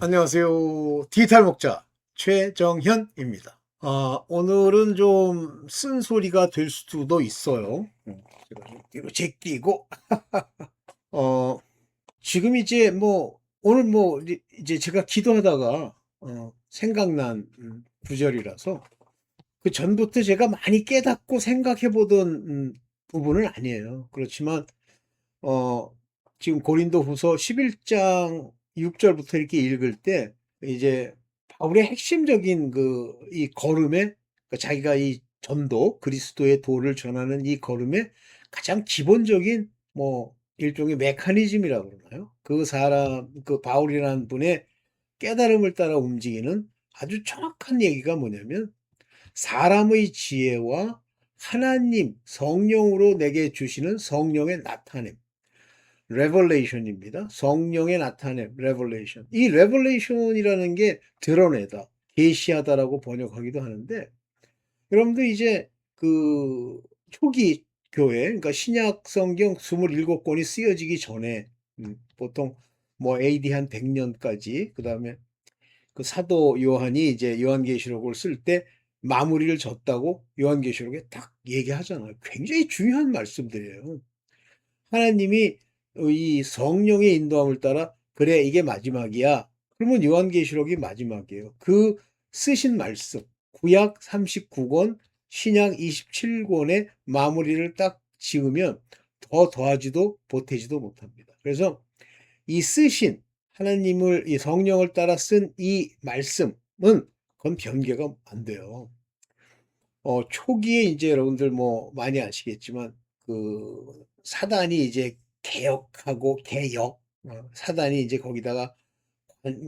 안녕하세요. 디지털 목자 최정현입니다. 오늘은 좀 쓴소리가 될 수도 있어요. 제가 좀 뒤로 제끼고, 어, 지금 이제 뭐, 오늘 뭐, 이제 제가 기도하다가, 생각난 구절이라서, 그 전부터 제가 많이 깨닫고 생각해 보던 부분은 아니에요. 그렇지만, 어, 지금 고린도 후서 11장 6절부터 이렇게 읽을 때, 이제 바울의 핵심적인 이 걸음에, 자기가 이 전도, 그리스도의 도를 전하는 이 걸음에 가장 기본적인 일종의 메커니즘이라고 그러나요? 그 사람, 그 바울이라는 분의 깨달음을 따라 움직이는 아주 정확한 얘기가 뭐냐면, 사람의 지혜와 하나님 성령으로 내게 주시는 성령의 나타냄. 레벌레이션입니다. 성령의 나타냄, 레벌레이션. 이 레벌레이션이라는 게 드러내다, 계시하다라고 번역하기도 하는데, 여러분들 이제 그 초기 교회, 그러니까 신약 성경 27권이 쓰여지기 전에, 보통 뭐 AD 한 100년까지, 그 다음에 그 사도 요한이 이제 요한계시록을 쓸 때 마무리를 졌다고 요한계시록에 딱 얘기하잖아요. 굉장히 중요한 말씀들이에요. 하나님이 이 성령의 인도함을 따라 그래 이게 마지막이야. 그러면 요한계시록이 마지막이에요. 그 쓰신 말씀 구약 39권 신약 27권의 마무리를 딱 지으면 더 더하지도 보태지도 못합니다. 그래서 이 쓰신 하나님을 이 성령을 따라 쓴 이 말씀은 그건 변개가 안 돼요. 초기에 이제 여러분들 뭐 많이 아시겠지만 그 사단이 이제 개혁하고 개역, 사단이 이제 거기다가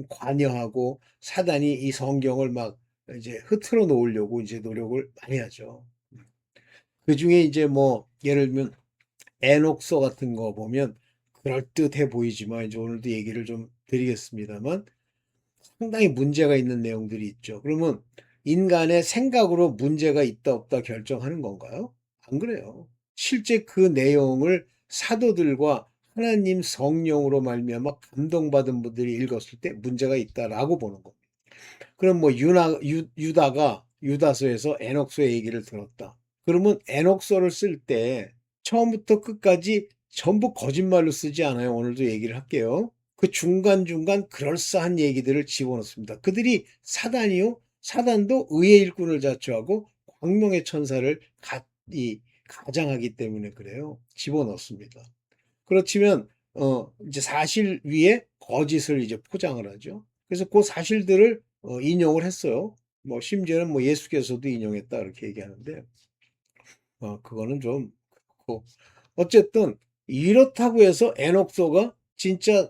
관여하고 사단이 이 성경을 막 이제 흐트러 놓으려고 이제 노력을 많이 하죠. 그 중에 이제 뭐 예를 들면 에녹서 같은 거 보면 그럴듯해 보이지만 이제 오늘도 얘기를 좀 드리겠습니다만 상당히 문제가 있는 내용들이 있죠. 그러면 인간의 생각으로 문제가 있다 없다 결정하는 건가요? 안 그래요. 실제 그 내용을 사도들과 하나님 성령으로 말미암아 감동받은 분들이 읽었을 때 문제가 있다라고 보는 겁니다. 그럼 뭐 유다가 유다서에서 에녹서의 얘기를 들었다. 그러면 에녹서를 쓸 때 처음부터 끝까지 전부 거짓말로 쓰지 않아요. 오늘도 얘기를 할게요. 그 중간중간 그럴싸한 얘기들을 집어넣습니다. 그들이 사단이요. 사단도 의의 일꾼을 자처하고 광명의 천사를 가장하기 때문에 그래요. 집어넣습니다. 그렇지만 이제 사실 위에 거짓을 이제 포장을 하죠. 그래서 그 사실들을 인용을 했어요. 뭐 심지어는 뭐 예수께서도 인용했다 이렇게 얘기하는데 그거는 좀 그렇고 어쨌든 이렇다고 해서 에녹서가 진짜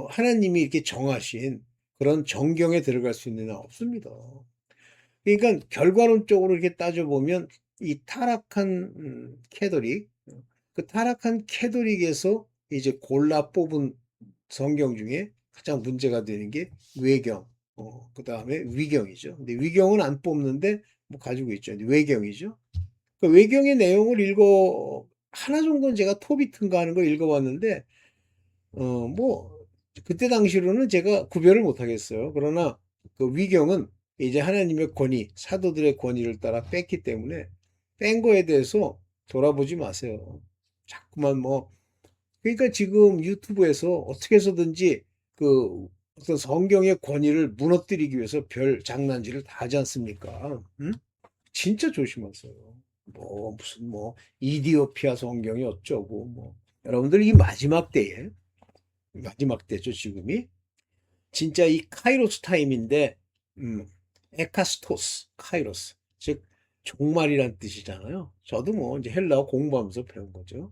하나님이 이렇게 정하신 그런 정경에 들어갈 수 있는 한 없습니다. 그러니까 결과론적으로 이렇게 따져보면 이 타락한 캐도릭, 그 타락한 캐도릭에서 이제 골라 뽑은 성경 중에 가장 문제가 되는 게 외경, 그 다음에 위경이죠. 근데 위경은 안 뽑는데 뭐 가지고 있죠. 근데 외경이죠. 그 외경의 내용을 하나 정도는 제가 토비튼가 하는 걸 읽어봤는데, 뭐, 그때 당시로는 제가 구별을 못 하겠어요. 그러나 그 위경은 이제 하나님의 권위, 사도들의 권위를 따라 뺐기 때문에 뺀 거에 대해서 돌아보지 마세요. 자꾸만 뭐, 그러니까 지금 유튜브에서 어떻게 해서든지 그 어떤 성경의 권위를 무너뜨리기 위해서 별 장난질을 다 하지 않습니까? 응? 진짜 조심하세요. 뭐, 무슨 뭐, 이디오피아 성경이 어쩌고, 뭐. 여러분들 이 마지막 때에 마지막 때죠, 지금이. 진짜 이 카이로스 타임인데, 에카스토스, 카이로스. 즉, 종말이란 뜻이잖아요. 저도 뭐 이제 헬라어 공부하면서 배운 거죠.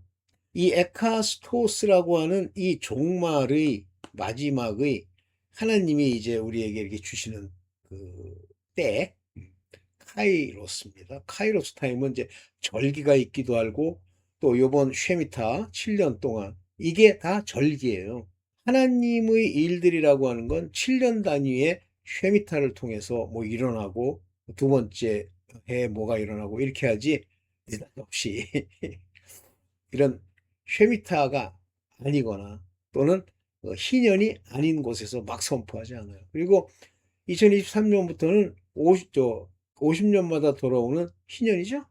이 에카스토스라고 하는 이 종말의 마지막의 하나님이 이제 우리에게 이렇게 주시는 그 때, 카이로스입니다. 카이로스 타임은 이제 절기가 있기도 하고 또 요번 쉐미타 7년 동안 이게 다 절기예요. 하나님의 일들이라고 하는 건 7년 단위의 쉐미타를 통해서 뭐 일어나고 두 번째 해에 뭐가 일어나고 이렇게 하지 느닷없이 이런 쉐미타가 아니거나 또는 희년이 아닌 곳에서 막 선포하지 않아요. 그리고 2023년부터는 50년마다 돌아오는 희년이죠.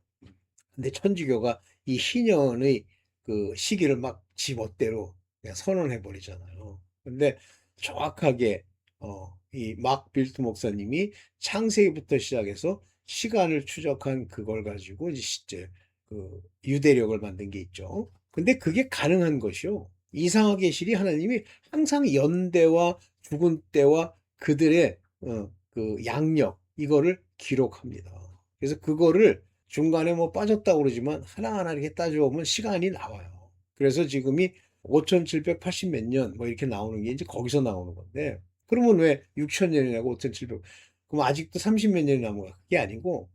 근데 천주교가 이 희년의 그 시기를 막 지멋대로 그냥 선언해 버리잖아요. 근데 정확하게 이 막 빌트 목사님이 창세기부터 시작해서 시간을 추적한 그걸 가지고 이제 실제 그 유대력을 만든 게 있죠. 근데 그게 가능한 것이요. 이상하 계시리 하나님이 항상 연대와 죽은 때와 그들의 그 양력 이거를 기록합니다. 그래서 그거를 중간에 뭐 빠졌다고 그러지만 하나하나 이렇게 따져보면 시간이 나와요. 그래서 지금이 5780 몇 년 뭐 이렇게 나오는 게 이제 거기서 나오는 건데 그러면 왜 6000년이라고 5700 그럼 아직도 30 몇 년이 남은 거야. 그게 아니고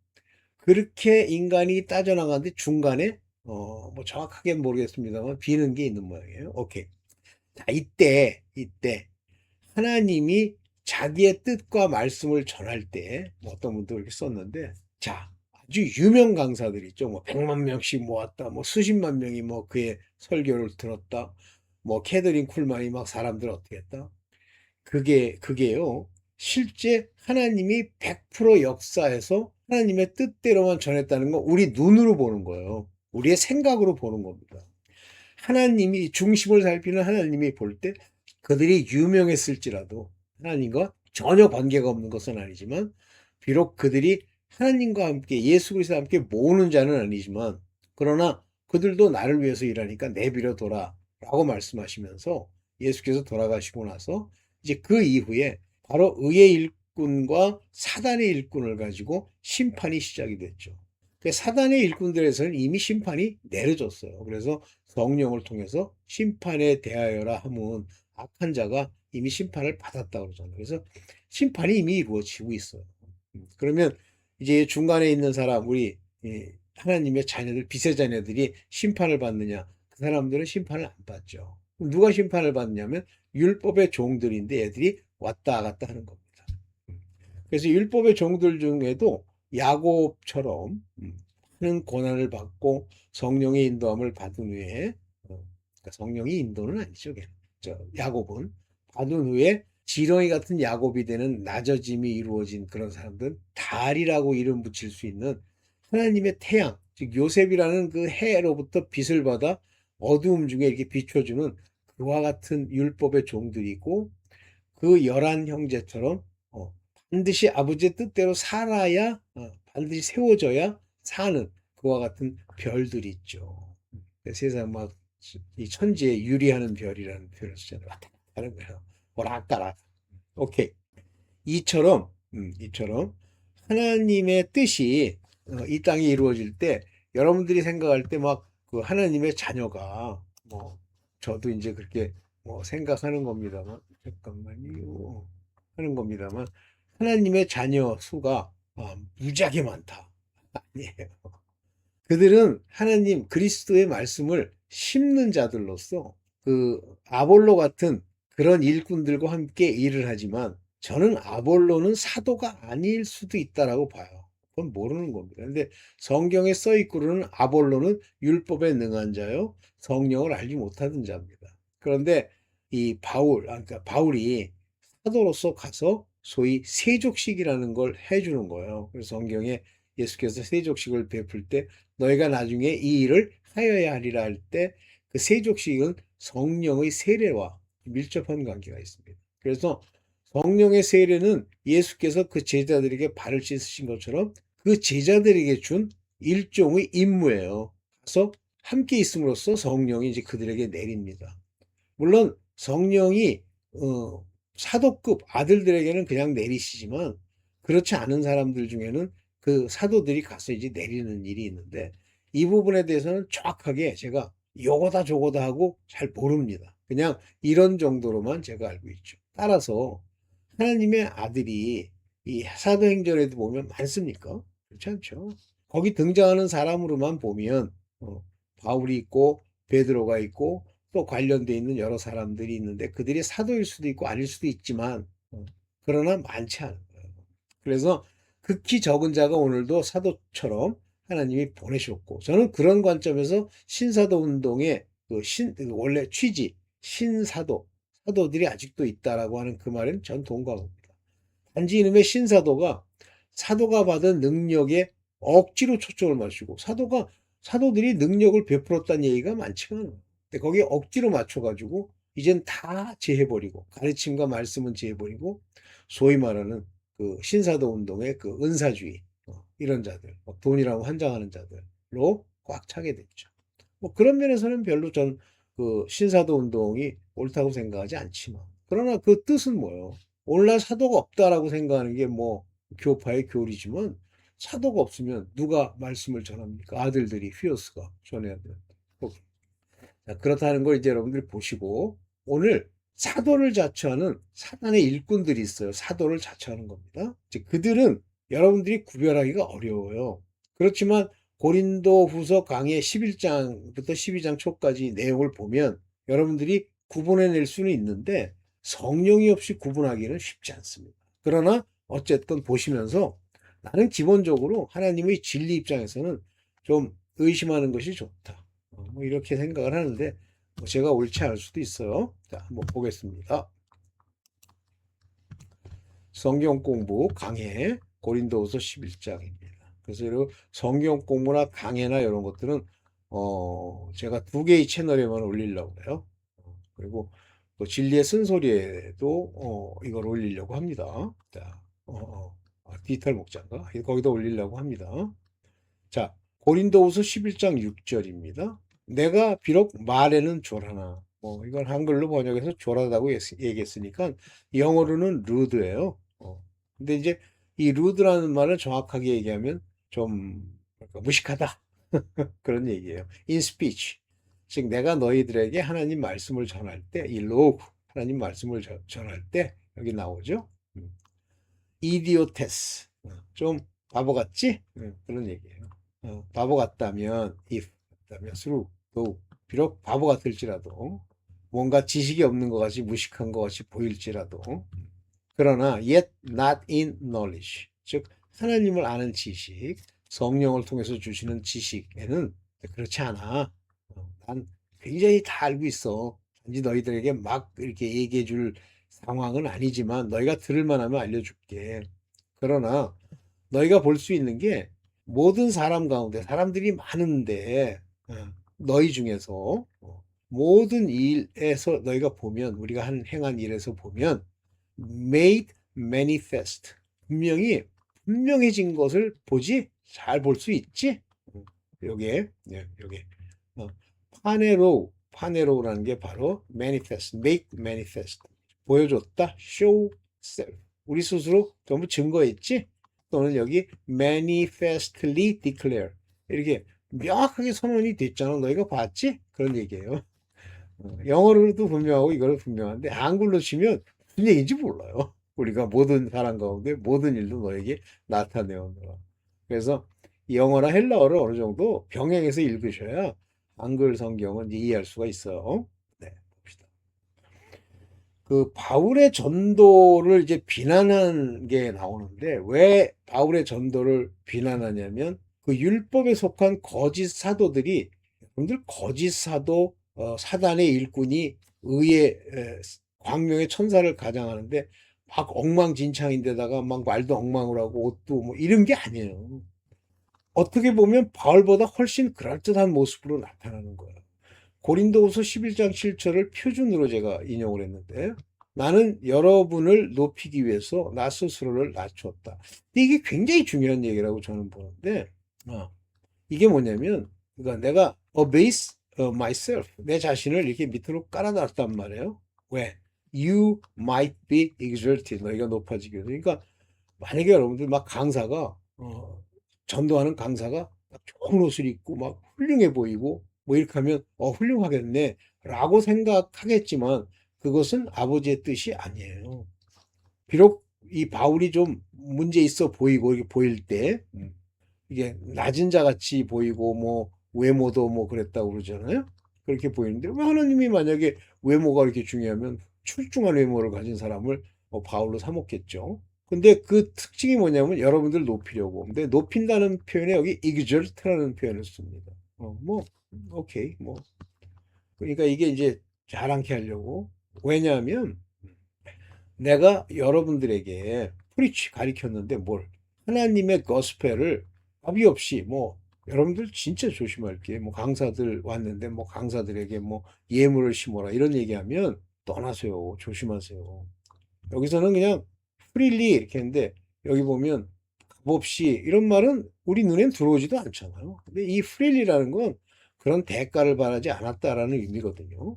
그렇게 인간이 따져나가는데 중간에 뭐 정확하게 모르겠습니다만 비는 게 있는 모양이에요. 오케이. 자, 이때 하나님이 자기의 뜻과 말씀을 전할 때, 뭐 어떤 분도 이렇게 썼는데, 자, 아주 유명 강사들 있죠. 뭐 100만 명씩 모았다. 뭐 수십만 명이 뭐 그의 설교를 들었다. 뭐 캐더린 쿨만이 막 사람들 어떻게 했다. 그게요. 실제 하나님이 100% 역사해서 하나님의 뜻대로만 전했다는 거 우리 눈으로 보는 거예요. 우리의 생각으로 보는 겁니다. 하나님이 중심을 살피는 하나님이 볼 때 그들이 유명했을지라도 하나님과 전혀 관계가 없는 것은 아니지만 비록 그들이 하나님과 함께 예수 그리스도와 함께 모으는 자는 아니지만 그러나 그들도 나를 위해서 일하니까 내버려 둬라 라고 말씀하시면서 예수께서 돌아가시고 나서 이제 그 이후에 바로 의의 일꾼과 사단의 일꾼을 가지고 심판이 시작이 됐죠. 사단의 일꾼들에서는 이미 심판이 내려졌어요. 그래서 성령을 통해서 심판에 대하여라 하면 악한 자가 이미 심판을 받았다고 그러잖아요. 그래서 심판이 이미 이루어지고 있어요. 그러면 이제 중간에 있는 사람, 우리 하나님의 자녀들, 빛의 자녀들이 심판을 받느냐? 그 사람들은 심판을 안 받죠. 누가 심판을 받냐면 율법의 종들인데 애들이 왔다 갔다 하는 겁니다. 그래서 율법의 종들 중에도 야곱처럼 하는 고난을 받고 성령의 인도함을 받은 후에 그러니까 성령이 인도는 아니죠. 야곱은 받은 후에 지렁이 같은 야곱이 되는 낮아짐이 이루어진 그런 사람들은 달이라고 이름 붙일 수 있는 하나님의 태양, 즉 요셉이라는 그 해로부터 빛을 받아 어두움 중에 이렇게 비춰주는 그와 같은 율법의 종들이고 그 열한 형제처럼 반드시 아버지의 뜻대로 살아야 반드시 세워져야 사는 그와 같은 별들이 있죠. 세상 막 이 천지에 유리하는 별이라는 표현을 쓰잖아요. 왔다 갔다 하는 거예요. 오락가락. 오케이. 이처럼 하나님의 뜻이 이 땅에 이루어질 때 여러분들이 생각할 때 막 그 하나님의 자녀가 뭐 저도 이제 그렇게 뭐 생각하는 겁니다만 잠깐만요. 하는 겁니다만 하나님의 자녀 수가 무지하게 많다. 아니에요. 그들은 하나님 그리스도의 말씀을 심는 자들로서 그 아볼로 같은 그런 일꾼들과 함께 일을 하지만 저는 아볼로는 사도가 아닐 수도 있다라고 봐요. 그건 모르는 겁니다. 근데 성경에 써 있고는 아볼로는 율법에 능한 자요, 성령을 알지 못하던 자입니다. 그런데 이 그러니까 바울이 사도로서 가서 소위 세족식이라는 걸 해주는 거예요. 그래서 성경에 예수께서 세족식을 베풀 때 너희가 나중에 이 일을 하여야 하리라 할 때 그 세족식은 성령의 세례와 밀접한 관계가 있습니다. 그래서 성령의 세례는 예수께서 그 제자들에게 발을 씻으신 것처럼 그 제자들에게 준 일종의 임무예요. 그래서 함께 있음으로써 성령이 이제 그들에게 내립니다. 물론 성령이 사도급 아들들에게는 그냥 내리시지만 그렇지 않은 사람들 중에는 그 사도들이 가서 이제 내리는 일이 있는데 이 부분에 대해서는 정확하게 제가 요거다 저거다 하고 잘 모릅니다. 그냥 이런 정도로만 제가 알고 있죠. 따라서 하나님의 아들이 이 사도행전에도 보면 많습니까? 그렇지 않죠. 거기 등장하는 사람으로만 보면 바울이 있고 베드로가 있고 또 관련돼 있는 여러 사람들이 있는데 그들이 사도일 수도 있고 아닐 수도 있지만 그러나 많지 않은 거예요. 그래서 극히 적은 자가 오늘도 사도처럼 하나님이 보내셨고 저는 그런 관점에서 신사도 운동의 원래 취지 신사도 사도들이 아직도 있다라고 하는 그 말은 전 동감합니다. 단지 이놈의 신사도가 사도가 받은 능력에 억지로 초점을 맞추고 사도들이 능력을 베풀었다는 얘기가 많지가 않아요. 근데 거기에 억지로 맞춰가지고 이젠 다 제해버리고 가르침과 말씀은 제해버리고 소위 말하는 그 신사도 운동의 그 은사주의 이런 자들 돈이라고 환장하는 자들로 꽉 차게 됐죠. 뭐 그런 면에서는 별로 전 그 신사도 운동이 옳다고 생각하지 않지만 그러나 그 뜻은 뭐예요? 오늘날 사도가 없다라고 생각하는 게 뭐 교파의 교리지만 사도가 없으면 누가 말씀을 전합니까? 아들들이 휘어스가 전해야 되는데. 자, 그렇다는 걸 이제 여러분들이 보시고 오늘 사도를 자처하는 사단의 일꾼들이 있어요. 사도를 자처하는 겁니다. 이제 그들은 여러분들이 구별하기가 어려워요. 그렇지만 고린도 후서 강의 11장부터 12장 초까지 내용을 보면 여러분들이 구분해낼 수는 있는데 성령이 없이 구분하기는 쉽지 않습니다. 그러나 어쨌든 보시면서 나는 기본적으로 하나님의 진리 입장에서는 좀 의심하는 것이 좋다. 뭐 이렇게 생각을 하는데 뭐 제가 옳지 않을 수도 있어요. 자, 한번 보겠습니다. 성경 공부 강해 고린도후서 11장입니다. 그래서 이런 성경 공부나 강해나 이런 것들은 제가 두 개의 채널에만 올리려고 해요. 그리고 또 진리의 쓴소리에도 이걸 올리려고 합니다. 자, 디지털 목장가 거기다 올리려고 합니다. 자, 고린도후서 11장 6절입니다. 내가 비록 말에는 졸하나 이걸 한글로 번역해서 졸하다고 얘기했으니까 영어로는 루드예요. 근데 이제 이 루드라는 말을 정확하게 얘기하면 좀 무식하다 그런 얘기예요. In speech. 즉 내가 너희들에게 하나님 말씀을 전할 때 이 로그 하나님 말씀을 전할 때 여기 나오죠. 이디오테스 좀 바보 같지? 그런 얘기예요. 바보 같다면 if 같다면 through though 비록 바보 같을지라도 뭔가 지식이 없는 것 같이 무식한 것 같이 보일지라도 그러나 yet not in knowledge 즉 하나님을 아는 지식 성령을 통해서 주시는 지식에는 그렇지 않아. 난 굉장히 다 알고 있어. 단지 너희들에게 막 이렇게 얘기해 줄 상황은 아니지만 너희가 들을 만하면 알려줄게. 그러나 너희가 볼 수 있는 게 모든 사람 가운데 사람들이 많은데 너희 중에서 모든 일에서 너희가 보면 우리가 행한 일에서 보면 made manifest 분명해진 것을 보지 잘 볼 수 있지. 요게 요게 파네로라는 게 바로 manifest, make manifest 보여줬다, show self 우리 스스로 전부 증거했지. 또는 여기 manifestly declare 이렇게 명확하게 선언이 됐잖아. 너희가 봤지? 그런 얘기예요. 영어로도 분명하고 이거는 분명한데 한글로 치면 무슨 얘기인지 몰라요. 우리가 모든 사람 가운데 모든 일도 너에게 나타내오노라. 그래서 영어나 헬라어를 어느 정도 병행해서 읽으셔야 한글 성경은 이해할 수가 있어요. 네, 봅시다. 그 바울의 전도를 이제 비난한 게 나오는데 왜 바울의 전도를 비난하냐면 그 율법에 속한 거짓 사도들이 여러분들 거짓 사도 사단의 일꾼이 의의 광명의 천사를 가장하는데 막 엉망진창인데다가 막 말도 엉망을 하고 옷도 뭐 이런 게 아니에요. 어떻게 보면 바울보다 훨씬 그럴듯한 모습으로 나타나는 거예요. 고린도후서 11장 7절을 표준으로 제가 인용을 했는데 나는 여러분을 높이기 위해서 나 스스로를 낮췄다. 이게 굉장히 중요한 얘기라고 저는 보는데 이게 뭐냐면 그러니까 내가 abase myself 내 자신을 이렇게 밑으로 깔아놨단 말이에요. 왜? You might be exalted 너희가 높아지기 위해서. 그러니까 만약에 여러분들 막 강사가 전도하는 강사가 막 좋은 옷을 입고 막 훌륭해 보이고 뭐 이렇게 하면 훌륭하겠네 라고 생각하겠지만 그것은 아버지의 뜻이 아니에요. 비록 이 바울이 좀 문제 있어 보이고 이렇게 보일 때 이게 낮은 자 같이 보이고 뭐 외모도 뭐 그랬다고 그러잖아요. 그렇게 보이는데 왜 하나님이 만약에 외모가 이렇게 중요하면 출중한 외모를 가진 사람을 바울로 삼았겠죠. 근데 그 특징이 뭐냐면 여러분들 높이려고. 근데 높인다는 표현에 여기 exalt라는 표현을 씁니다. 뭐 오케이 뭐 그러니까 이게 이제 자랑케 하려고 왜냐하면 내가 여러분들에게 프리치 가르쳤는데 뭘 하나님의 거스펠을 답이 없이 뭐 여러분들 진짜 조심할 게 뭐 강사들 왔는데 뭐 강사들에게 뭐 예물을 심어라 이런 얘기하면 떠나세요. 조심하세요. 여기서는 그냥 프리리 이렇게 했는데 여기 보면 값없이 이런 말은 우리 눈엔 들어오지도 않잖아요. 근데 이 프리리라는 건 그런 대가를 바라지 않았다라는 의미거든요.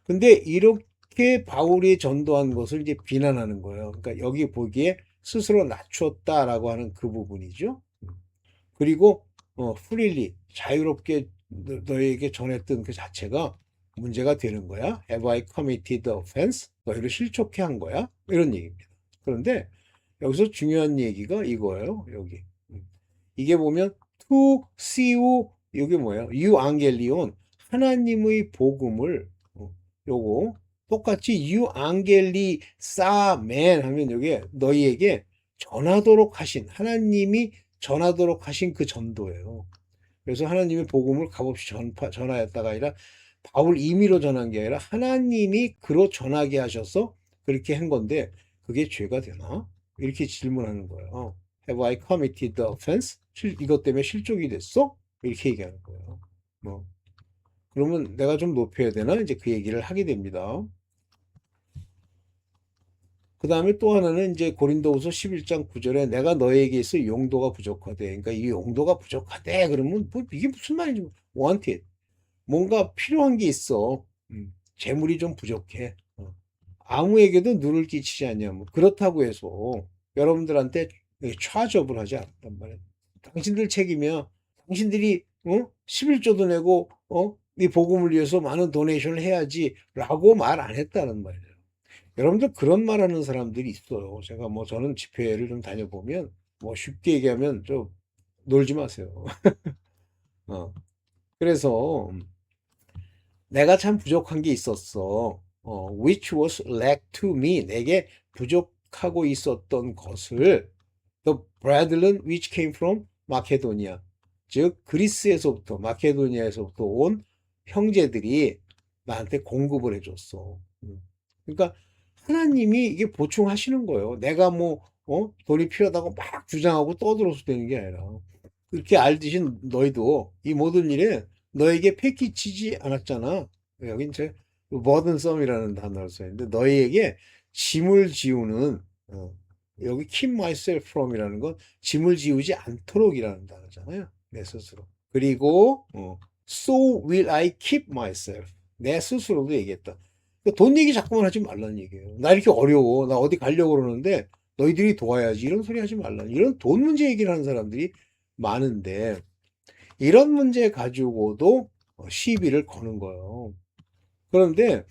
근데 이렇게 바울이 전도한 것을 이제 비난하는 거예요. 그러니까 여기 보기에 스스로 낮췄다라고 하는 그 부분이죠. 그리고 freely 자유롭게 너희에게 전했던 그 자체가 문제가 되는 거야. Have I committed offense? 너희를 실족해 한 거야? 이런 얘기입니다. 그런데 여기서 중요한 얘기가 이거예요. 여기. 이게 보면 to see you 이게 뭐예요? 유앙겔리온 하나님의 복음을 요거 똑같이 유앙겔리사멘 하면 여기 너희에게 전하도록 하신 하나님이 전하도록 하신 그 전도예요. 그래서 하나님의 복음을 값없이 전하였다가 아니라 바울 임의로 전한 게 아니라 하나님이 그로 전하게 하셔서 그렇게 한 건데 그게 죄가 되나? 이렇게 질문하는 거예요. Have I committed the offense? 이것 때문에 실족이 됐어? 이렇게 얘기하는 거예요. 뭐 그러면 내가 좀 높여야 되나? 이제 그 얘기를 하게 됩니다. 그 다음에 또 하나는 이제 고린도후서 11장 9절에 내가 너에게 있어 용도가 부족하대. 그러니까 이 용도가 부족하대. 그러면 뭐 이게 무슨 말인지 wanted. 뭔가 필요한 게 있어. 재물이 좀 부족해. 아무에게도 누를 끼치지 않냐. 뭐 그렇다고 해서 여러분들한테 차저업을 하지 않았단 말이야. 당신들 책임이야. 당신들이 11조도 내고 네 복음을 위해서 많은 도네이션을 해야지라고 말 안 했다는 말이에요. 여러분들 그런 말하는 사람들이 있어요. 제가 뭐 저는 집회를 좀 다녀보면 뭐 쉽게 얘기하면 좀 놀지 마세요. 어, 그래서 내가 참 부족한 게 있었어. which was lack to me. 내게 부족하고 있었던 것을 the brethren which came from 마케도니아. 즉 그리스에서부터 마케도니아에서부터 온 형제들이 나한테 공급을 해줬어. 그러니까 하나님이 이게 보충하시는 거예요. 내가 뭐 돈이 필요하다고 막 주장하고 떠들어서 되는 게 아니라 그렇게 알듯이 너희도 이 모든 일에 너에게 패키치지 않았잖아. 여기 이제 버든썸이라는 단어를 써있는데 너희에게 짐을 지우는 여기 keep myself from이라는 건 짐을 지우지 않도록이라는 단어잖아요. 내 스스로. 그리고 so will I keep myself. 내 스스로도 얘기했다. 돈 얘기 자꾸만 하지 말라는 얘기예요. 나 이렇게 어려워. 나 어디 가려고 그러는데 너희들이 도와야지. 이런 소리 하지 말라. 이런 돈 문제 얘기를 하는 사람들이 많은데 이런 문제 가지고도 시비를 거는 거예요. 그런데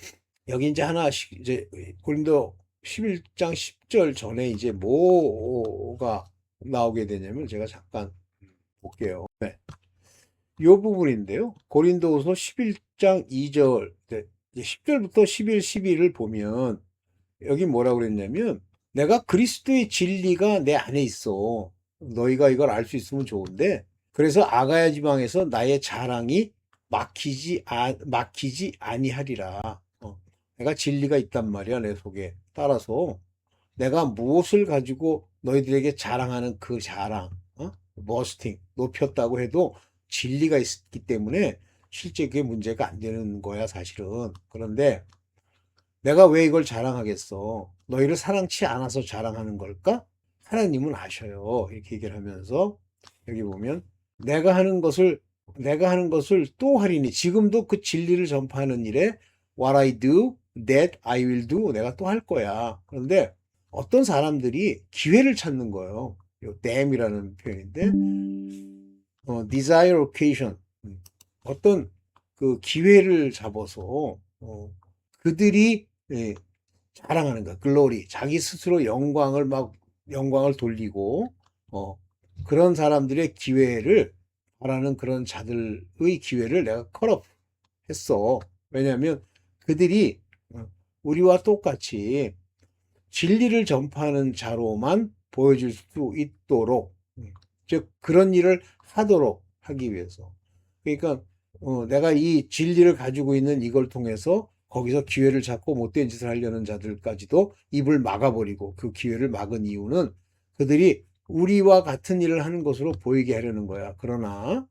여기 이제 하나씩 이제 고린도 11장 10절 전에 이제 뭐가 나오게 되냐면 제가 잠깐 볼게요. 네. 이 부분인데요. 고린도후서 11장 2절, 네. 10절부터 11, 12를 보면 여기 뭐라고 그랬냐면 내가 그리스도의 진리가 내 안에 있어. 너희가 이걸 알 수 있으면 좋은데 그래서 아가야 지방에서 나의 자랑이 막히지 아니하리라. 내가 진리가 있단 말이야, 내 속에. 따라서 내가 무엇을 가지고 너희들에게 자랑하는 그 자랑, 머스팅, 높였다고 해도 진리가 있기 때문에 실제 그게 문제가 안 되는 거야, 사실은. 그런데 내가 왜 이걸 자랑하겠어? 너희를 사랑치 않아서 자랑하는 걸까? 하나님은 아셔요. 이렇게 얘기를 하면서 여기 보면 내가 하는 것을 또 하리니 지금도 그 진리를 전파하는 일에 what I do, that I will do 내가 또 할 거야. 그런데 어떤 사람들이 기회를 찾는 거예요. 요 damn이라는 표현인데 desire occasion 어떤 그 기회를 잡아서 그들이 자랑하는 거야. 글로리. 자기 스스로 영광을 돌리고, 그런 사람들의 기회를 바라는 그런 자들의 기회를 내가 컷오프 했어. 왜냐하면 그들이 우리와 똑같이 진리를 전파하는 자로만 보여줄 수 있도록, 즉, 그런 일을 하도록 하기 위해서. 그러니까, 내가 이 진리를 가지고 있는 이걸 통해서 거기서 기회를 잡고 못된 짓을 하려는 자들까지도 입을 막아버리고 그 기회를 막은 이유는 그들이 우리와 같은 일을 하는 것으로 보이게 하려는 거야. 그러나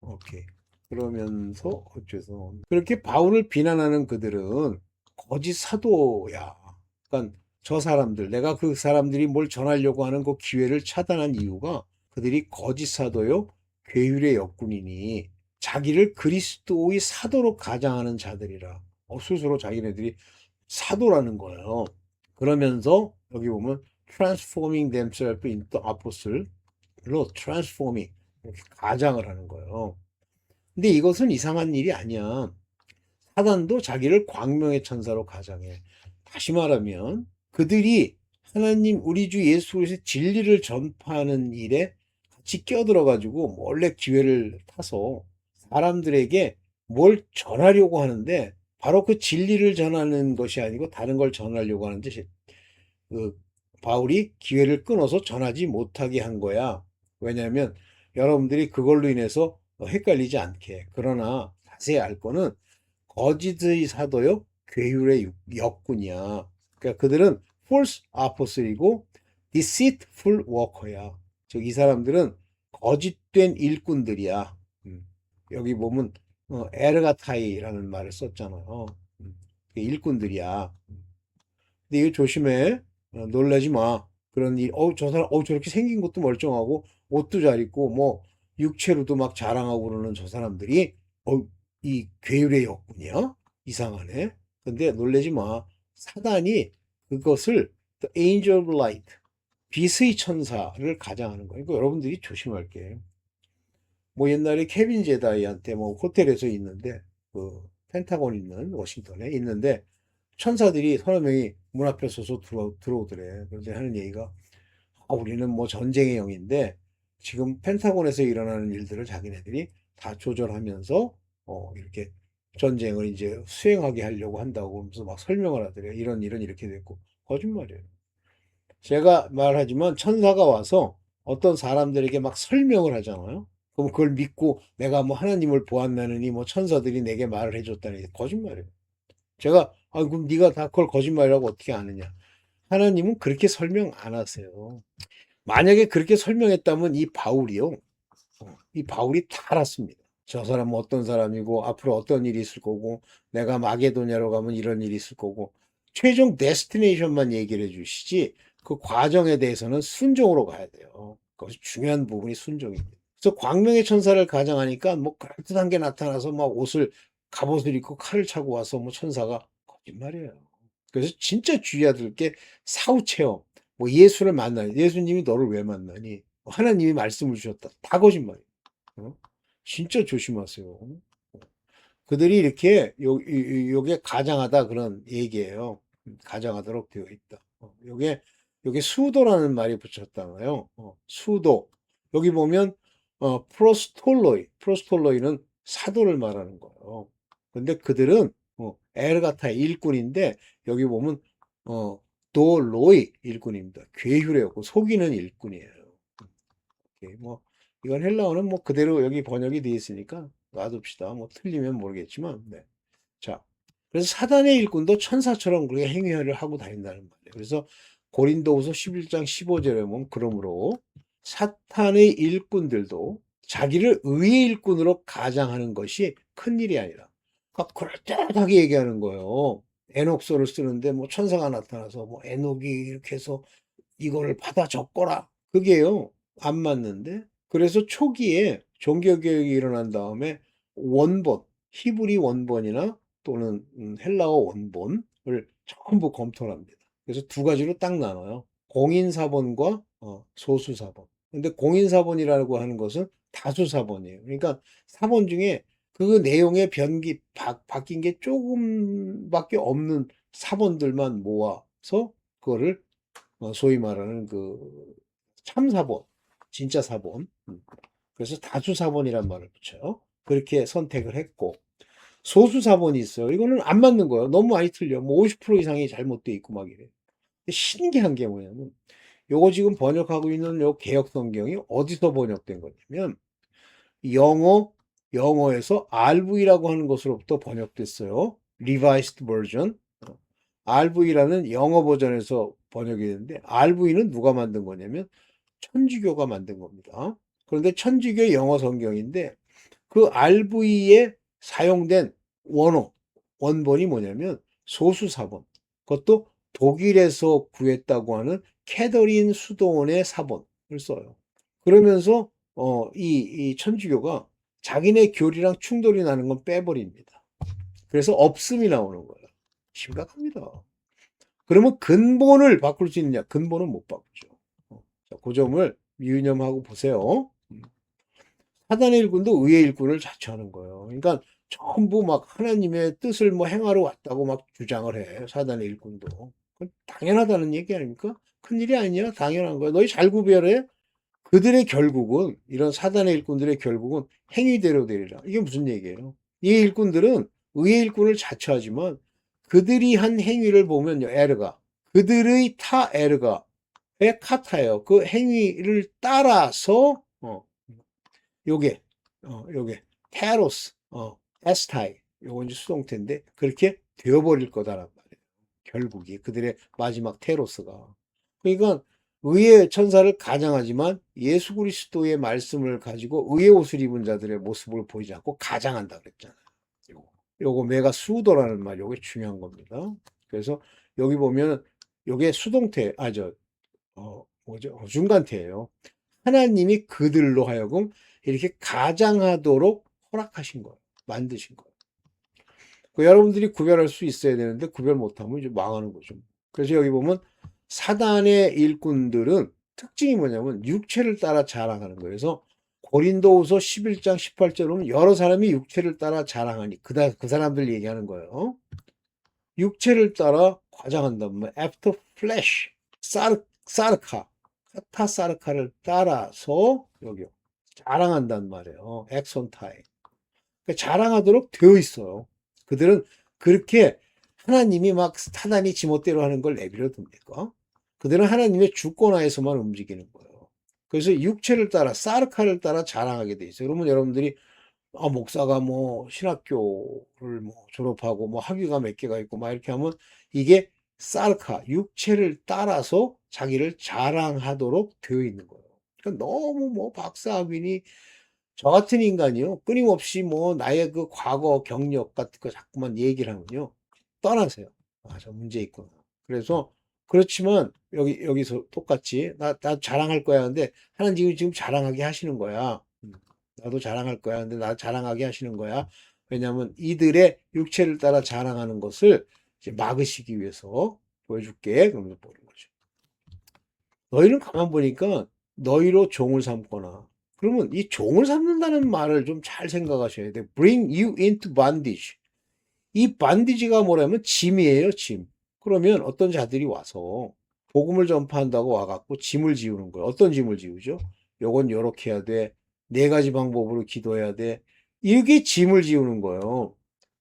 오케이. 그러면서 어째서 그렇게 바울을 비난하는 그들은 거짓 사도야. 그러니까 저 사람들, 내가 그 사람들이 뭘 전하려고 하는 그 기회를 차단한 이유가 그들이 거짓 사도요, 괴율의 역군이니 자기를 그리스도의 사도로 가장하는 자들이라. 스스로 자기네들이 사도라는 거예요. 그러면서 여기 보면 transforming themselves into apostle로 transforming 이렇게 가장을 하는 거예요. 근데 이것은 이상한 일이 아니야. 사단도 자기를 광명의 천사로 가장해. 다시 말하면 그들이 하나님 우리 주 예수 그리스도의 진리를 전파하는 일에 같이 껴들어가지고 몰래 기회를 타서 사람들에게 뭘 전하려고 하는데 바로 그 진리를 전하는 것이 아니고 다른 걸 전하려고 하는 짓이 그 바울이 기회를 끊어서 전하지 못하게 한 거야. 왜냐하면 여러분들이 그걸로 인해서 헷갈리지 않게. 그러나 자세히 알 거는 거짓의 사도요, 괴율의 역군이야. 그러니까 그들은 false apostle이고 deceitful worker야. 즉 이 사람들은 거짓된 일꾼들이야. 여기 보면 에르가타이라는 말을 썼잖아요. 일꾼들이야. 근데 이거 조심해. 놀라지 마. 그런 일, 저 사람, 저렇게 생긴 것도 멀쩡하고, 옷도 잘 입고, 뭐, 육체로도 막 자랑하고 그러는 저 사람들이, 이 괴율의 역군이야? 이상하네. 근데 놀라지 마. 사단이 그것을, the angel of light, 빛의 천사를 가장하는 거예요. 이거 여러분들이 조심할 게. 뭐 옛날에 케빈 제다이한테 뭐 호텔에서 있는데, 그, 펜타곤 있는 워싱턴에 있는데, 천사들이 서너 명이 문 앞에 서서 들어오더래. 그래서 하는 얘기가, 우리는 뭐 전쟁의 영인데, 지금 펜타곤에서 일어나는 일들을 자기네들이 다 조절하면서, 이렇게 전쟁을 이제 수행하게 하려고 한다고 하면서 막 설명을 하더래요. 이런 이렇게 됐고. 거짓말이에요. 제가 말하지만 천사가 와서 어떤 사람들에게 막 설명을 하잖아요. 그럼 그걸 믿고 내가 뭐 하나님을 보았나느니 뭐 천사들이 내게 말을 해줬다니 거짓말이에요. 제가 그럼 네가 다 그걸 거짓말이라고 어떻게 아느냐? 하나님은 그렇게 설명 안 하세요. 만약에 그렇게 설명했다면 이 바울이요. 이 바울이 다 알았습니다. 저 사람은 어떤 사람이고 앞으로 어떤 일이 있을 거고 내가 마게도냐로 가면 이런 일이 있을 거고 최종 데스티네이션만 얘기를 해 주시지 그 과정에 대해서는 순종으로 가야 돼요. 그것이 중요한 부분이 순종입니다. 그래서 광명의 천사를 가장하니까 뭐 그럴듯한 게 나타나서 막 갑옷을 입고 칼을 차고 와서 뭐 천사가 거짓말이에요. 그래서 진짜 주의해야 될 게 사후 체험. 뭐 예수를 만나니 예수님이 너를 왜 만나니? 하나님이 말씀을 주셨다. 다 거짓말이에요. 어? 진짜 조심하세요. 그들이 이렇게 요게 가장하다 그런 얘기예요. 가장하도록 되어 있다. 요게 수도라는 말이 붙였잖아요. 수도. 여기 보면 프로스톨로이는 사도를 말하는 거예요. 근데 그들은 에르가타 일꾼인데 여기 보면 어, 도로이 일꾼입니다. 괴휴레였고 속이는 일꾼이에요. 뭐 이건 헬라어는 뭐 그대로 여기 번역이 되어 있으니까 놔둡시다. 뭐 틀리면 모르겠지만, 네. 자, 그래서 사단의 일꾼도 천사처럼 그렇게 행위를 하고 다닌다는 말이에요. 그래서 고린도후서 11장 15절에 보면 그러므로 사탄의 일꾼들도 자기를 의의 일꾼으로 가장하는 것이 큰일이 아니라 그러니까 그럴듯하게 얘기하는 거예요. 에녹서를 쓰는데 뭐 천사가 나타나서 뭐 에녹이 이렇게 해서 이거를 받아 적거라. 그게요. 안 맞는데. 그래서 초기에 종교개혁이 일어난 다음에 원본, 히브리 원본이나 또는 헬라어 원본을 전부 검토를 합니다. 그래서 두 가지로 딱 나눠요. 공인사본과 소수사본. 근데 공인사본이라고 하는 것은 다수사본이에요. 그러니까 사본 중에 그 내용의 바뀐 게 조금밖에 없는 사본들만 모아서 그거를 소위 말하는 그 참사본, 진짜 사본. 그래서 다수사본이란 말을 붙여요. 그렇게 선택을 했고 소수사본이 있어요. 이거는 안 맞는 거예요. 너무 많이 틀려. 뭐 50% 이상이 잘못돼 있고 막 이래. 신기한 게 뭐냐면 요거 지금 번역하고 있는 요 개역 성경이 어디서 번역된 거냐면 영어에서 RV라고 하는 것으로부터 번역됐어요. Revised Version. RV라는 영어 버전에서 번역이 되는데 RV는 누가 만든 거냐면 천주교가 만든 겁니다. 그런데 천주교 영어 성경인데 그 RV에 사용된 원본이 뭐냐면 소수사본. 그것도 독일에서 구했다고 하는 캐더린 수도원의 사본을 써요. 그러면서 이 천주교가 자기네 교리랑 충돌이 나는 건 빼버립니다. 그래서 없음이 나오는 거예요. 심각합니다. 그러면 근본을 바꿀 수 있느냐? 근본은 못 바꾸죠. 자, 그 점을 유념하고 보세요. 사단의 일꾼도 의의 일꾼을 자처하는 거예요. 그러니까 전부 막 하나님의 뜻을 뭐 행하러 왔다고 막 주장을 해. 사단의 일꾼도. 그건 당연하다는 얘기 아닙니까? 큰일이 아니야. 당연한 거야. 너희 잘 구별해. 그들의 결국은 이런 사단의 일꾼들의 결국은 행위대로 되리라. 이게 무슨 얘기예요? 이 일꾼들은 의의 일꾼을 자처하지만 그들이 한 행위를 보면요. 에르가. 그들의 타 에르가. 의 카타예요. 그 행위를 따라서 요게 요게 테로스 에스타이 요건 이제 수동태인데 그렇게 되어버릴 거다란 말이에요. 결국이 그들의 마지막 테로스가. 그러니까 의의 천사를 가장하지만 예수 그리스도의 말씀을 가지고 의의 옷을 입은 자들의 모습을 보이지 않고 가장한다 그랬잖아요. 요거 메가 수도라는 말 요게 중요한 겁니다. 그래서 여기 보면 요게 수동태 뭐죠? 중간태예요. 하나님이 그들로 하여금 이렇게 가장하도록 허락하신 거예요. 만드신 거예요. 여러분들이 구별할 수 있어야 되는데 구별 못하면 이제 망하는 거죠. 그래서 여기 보면 사단의 일꾼들은 특징이 뭐냐면 육체를 따라 자랑하는 거예요. 그래서 고린도후서 11장 18절에 보면 여러 사람이 육체를 따라 자랑하니 그 사람들 얘기하는 거예요. 육체를 따라 과장한다면 뭐 after flesh, 사르카, 카타사르카를 따라서 여기요. 자랑한단 말이에요. 엑손타임. 그러니까 자랑하도록 되어 있어요. 그들은 그렇게 하나님이 막 사단이 지멋대로 하는 걸 내버려 둡니까? 그들은 하나님의 주권하에서만 움직이는 거예요. 그래서 육체를 따라 사르카를 따라 자랑하게 돼 있어요. 그러면 여러분들이 목사가 뭐 신학교를 뭐 졸업하고 뭐 학위가 몇 개가 있고 막 이렇게 하면 이게 사르카 육체를 따라서 자기를 자랑하도록 되어 있는 거예요. 그러니까 너무 뭐 박사학위니 저 같은 인간이요. 끊임없이 뭐 나의 그 과거 경력 같은 거 자꾸만 얘기를 하면요. 떠나세요. 저 문제 있구나. 그래서 그렇지만 여기서 똑같이 나 자랑할 거야 하는데 하나님 지금 자랑하게 하시는 거야. 나도 자랑할 거야. 근데 나 자랑하게 하시는 거야. 왜냐하면 이들의 육체를 따라 자랑하는 것을 이제 막으시기 위해서 보여줄게. 그러면서 보는 거죠. 너희는 가만 보니까 너희로 종을 삼거나 그러면 이 종을 삼는다는 말을 좀 잘 생각하셔야 돼. Bring you into bondage. 이 bandage가 뭐냐면 짐이에요, 짐. 그러면 어떤 자들이 와서 복음을 전파한다고 와갖고 짐을 지우는 거예요. 어떤 짐을 지우죠? 요건 요렇게 해야 돼. 네 가지 방법으로 기도해야 돼. 이게 짐을 지우는 거예요.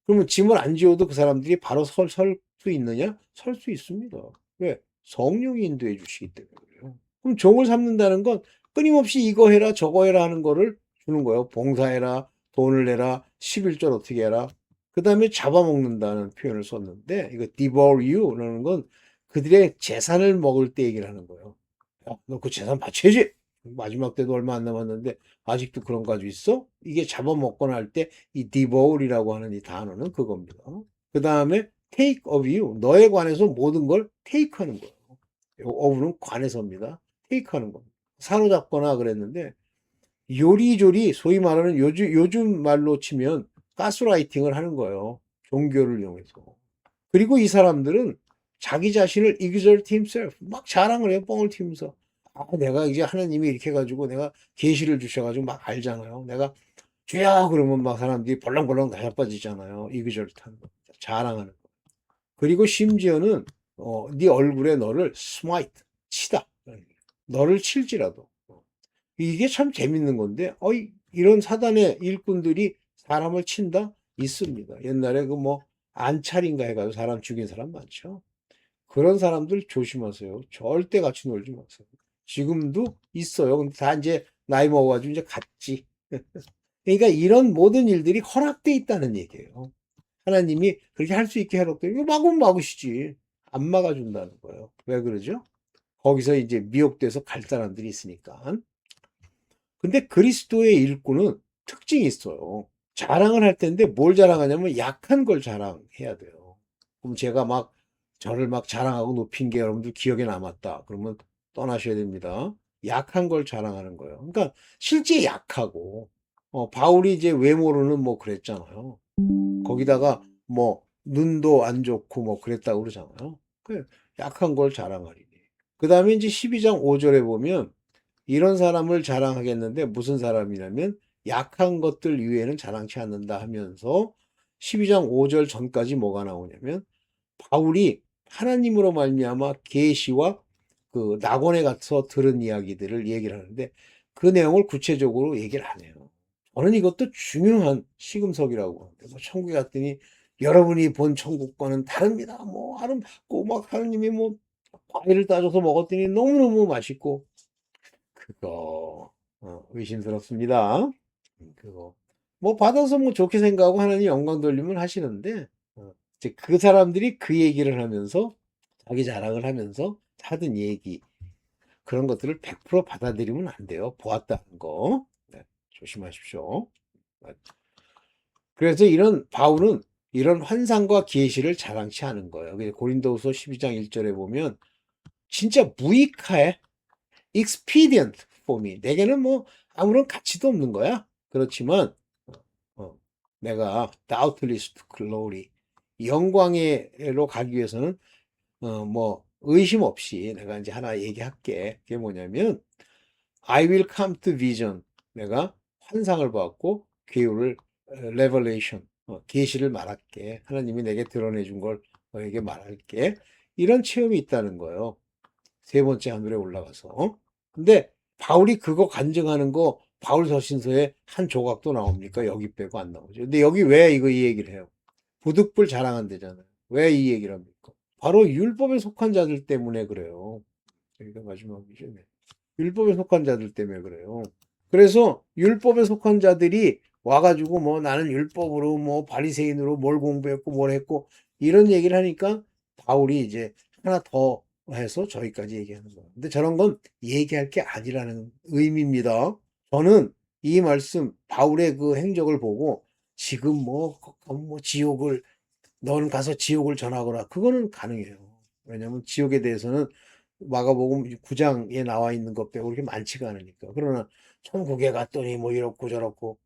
그러면 짐을 안 지워도 그 사람들이 바로 설 수 있느냐? 설 수 있습니다. 왜? 성령이 인도해 주시기 때문에 그래요. 그럼 종을 삼는다는 건 끊임없이 이거 해라 저거 해라 하는 거를 주는 거예요. 봉사해라, 돈을 내라, 11절 어떻게 해라. 그 다음에 잡아먹는다는 표현을 썼는데 이거 devour you라는 건 그들의 재산을 먹을 때 얘기를 하는 거예요. 야, 너 그 재산 바쳐야지. 마지막 때도 얼마 안 남았는데 아직도 그런 거 가지고 있어? 이게 잡아먹거나 할 때 이 devour이라고 하는 이 단어는 그겁니다. 그 다음에 take of you, 너에 관해서 모든 걸 take 하는 거예요. of는 관해서입니다. take 하는 겁니다. 사로잡거나 그랬는데 요리조리 소위 말하는 요즘 말로 치면 가스라이팅을 하는 거예요. 종교를 이용해서. 그리고 이 사람들은 자기 자신을 exalt himself 막 자랑을 해요. 뻥을 튀면서. 내가 이제 하나님이 이렇게 해가지고 내가 계시를 주셔가지고 막 알잖아요. 내가 죄야 그러면 막 사람들이 벌렁벌렁 다 자빠지잖아요. exalt 하는 거. 자랑하는 거. 그리고 심지어는 네 얼굴에 너를 smite 치다. 너를 칠지라도. 이게 참 재밌는 건데, 이런 사단의 일꾼들이 사람을 친다? 있습니다. 옛날에 그 뭐, 안찰인가 해가지고 사람 죽인 사람 많죠. 그런 사람들 조심하세요. 절대 같이 놀지 마세요. 지금도 있어요. 근데 다 이제 나이 먹어가지고 이제 갔지. 그러니까 이런 모든 일들이 허락돼 있다는 얘기예요. 하나님이 그렇게 할 수 있게 해놓고 이거 막으면 막으시지. 안 막아준다는 거예요. 왜 그러죠? 거기서 이제 미혹돼서 갈 사람들이 있으니까. 근데 그리스도의 일꾼은 특징이 있어요. 자랑을 할 텐데 뭘 자랑하냐면 약한 걸 자랑해야 돼요. 그럼 제가 막 저를 막 자랑하고 높인 게 여러분들 기억에 남았다. 그러면 떠나셔야 됩니다. 약한 걸 자랑하는 거예요. 그러니까 실제 약하고 바울이 이제 외모로는 뭐 그랬잖아요. 거기다가 뭐 눈도 안 좋고 뭐 그랬다고 그러잖아요. 그 약한 걸 자랑하리니. 그 다음에 이제 12장 5절에 보면 이런 사람을 자랑하겠는데 무슨 사람이냐면 약한 것들 위에는 자랑치 않는다 하면서 12장 5절 전까지 뭐가 나오냐면 바울이 하나님으로 말미암아 계시와 그 낙원에 가서 들은 이야기들을 얘기를 하는데 그 내용을 구체적으로 얘기를 안 해요. 저는 이것도 중요한 시금석이라고 하는데 뭐 천국에 갔더니 여러분이 본 천국과는 다릅니다. 뭐 아름답고 막 하나님이 뭐 과일을 따줘서 먹었더니 너무너무 맛있고 그거 의심스럽습니다. 그거 뭐 받아서 뭐 좋게 생각하고 하나님 영광 돌리면 하시는데 이제 그 사람들이 그 얘기를 하면서 자기 자랑을 하면서 하던 얘기 그런 것들을 100% 받아들이면 안 돼요. 보았다는 거. 네, 조심하십시오. 그래서 이런 바울은 이런 환상과 계시를 자랑치 않은 거예요. 고린도후서 12장 1절에 보면 진짜 무익해. expedient for me. 내게는 뭐 아무런 가치도 없는 거야. 그렇지만 어, 내가 doubtless to glory 영광에로 가기 위해서는 뭐 의심 없이 내가 이제 하나 얘기할게. 그게 뭐냐면 I will come to vision. 내가 환상을 받고 괴유를 revelation 계시를 말할게. 하나님이 내게 드러내 준 걸 너에게 말할게. 이런 체험이 있다는 거예요. 세 번째 하늘에 올라가서. 근데 바울이 그거 간증하는 거 바울 서신서에 한 조각도 나옵니까? 여기 빼고 안 나오죠. 근데 여기 왜 이 얘기를 해요? 부득불 자랑한대잖아요. 왜 이 얘기를 합니까? 바로 율법에 속한 자들 때문에 그래요. 여기가 마지막이죠. 네. 율법에 속한 자들 때문에 그래요. 그래서 율법에 속한 자들이 와가지고 뭐 나는 율법으로 뭐 바리새인으로 뭘 공부했고 뭘 했고 이런 얘기를 하니까 바울이 이제 하나 더 해서 저기까지 얘기하는 거예요. 근데 저런 건 얘기할 게 아니라는 의미입니다. 저는 이 말씀 바울의 그 행적을 보고 지금 뭐 지옥을 너는 가서 지옥을 전하거라 그거는 가능해요. 왜냐하면 지옥에 대해서는 마가복음 9장에 나와 있는 것 빼고 그렇게 많지가 않으니까. 그러나 천국에 갔더니 뭐 이렇고 저렇고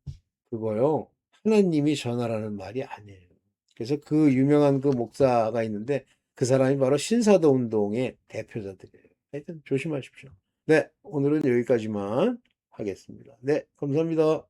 그거요. 하나님이 전하라는 말이 아니에요. 그래서 그 유명한 그 목사가 있는데 그 사람이 바로 신사도 운동의 대표자들이에요. 하여튼 조심하십시오. 네, 오늘은 여기까지만 하겠습니다. 네, 감사합니다.